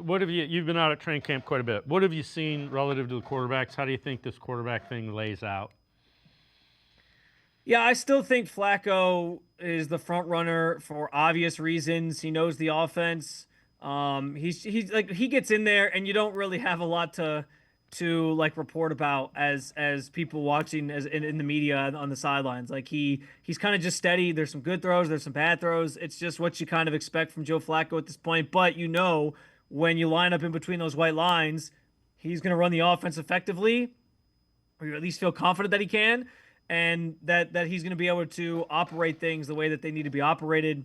what have you've been out at training camp quite a bit. What have you seen relative to the quarterbacks? How do you think this quarterback thing lays out? Yeah, I still think Flacco is the front runner for obvious reasons. He knows the offense. He's like he gets in there, and you don't really have a lot to like report about as people watching as in the media on the sidelines. Like he's kind of just steady. There's some good throws, there's some bad throws. It's just what you kind of expect from Joe Flacco at this point. But when you line up in between those white lines, he's going to run the offense effectively, or you at least feel confident that he can, and that he's going to be able to operate things the way that they need to be operated,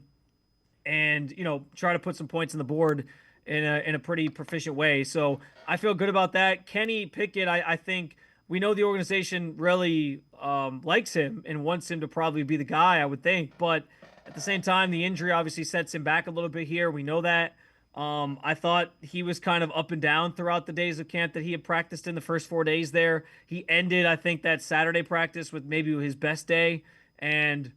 and try to put some points on the board in a pretty proficient way. So I feel good about that. Kenny Pickett, I think we know the organization really likes him and wants him to probably be the guy, I would think, but at the same time, the injury obviously sets him back a little bit here. We know that. I thought he was kind of up and down throughout the days of camp that he had practiced in the first 4 days there. He ended, I think, that Saturday practice with maybe his best day. And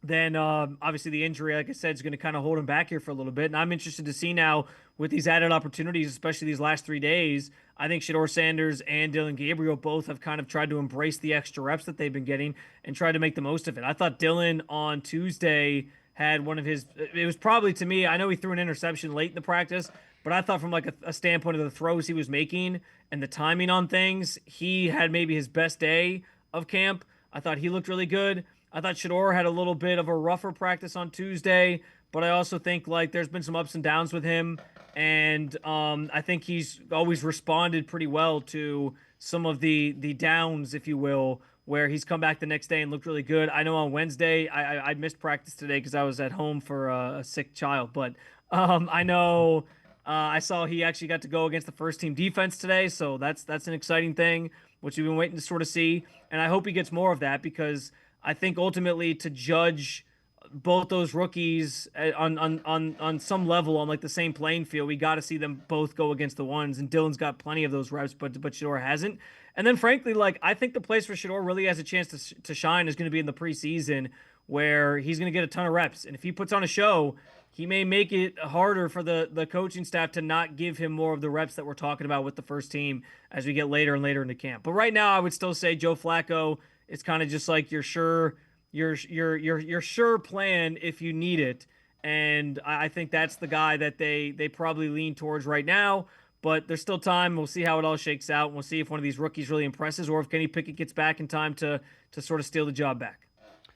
then obviously the injury, like I said, is going to kind of hold him back here for a little bit. And I'm interested to see now with these added opportunities, especially these last 3 days. I think Shedeur Sanders and Dylan Gabriel both have kind of tried to embrace the extra reps that they've been getting and try to make the most of it. I thought Dylan on Tuesday had one of his, it was probably to me, I know he threw an interception late in the practice, but I thought from like a standpoint of the throws he was making and the timing on things, he had maybe his best day of camp. I thought he looked really good. I thought Shedeur had a little bit of a rougher practice on Tuesday, but I also think like there's been some ups and downs with him, and I think he's always responded pretty well to some of the downs, if you will, where he's come back the next day and looked really good. I know on Wednesday I missed practice today because I was at home for a sick child, but I know I saw he actually got to go against the first team defense today, so that's an exciting thing, which we've been waiting to sort of see, and I hope he gets more of that because I think ultimately to judge both those rookies on some level on like the same playing field, we got to see them both go against the ones. And Dylan's got plenty of those reps, but Shedeur hasn't. And then frankly, like I think the place where Shedeur really has a chance to shine is going to be in the preseason, where he's going to get a ton of reps. And if he puts on a show, he may make it harder for the coaching staff to not give him more of the reps that we're talking about with the first team as we get later and later into camp. But right now, I would still say Joe Flacco is kind of just like your sure plan if you need it. And I think that's the guy that they probably lean towards right now. But there's still time. We'll see how it all shakes out. We'll see if one of these rookies really impresses or if Kenny Pickett gets back in time to sort of steal the job back.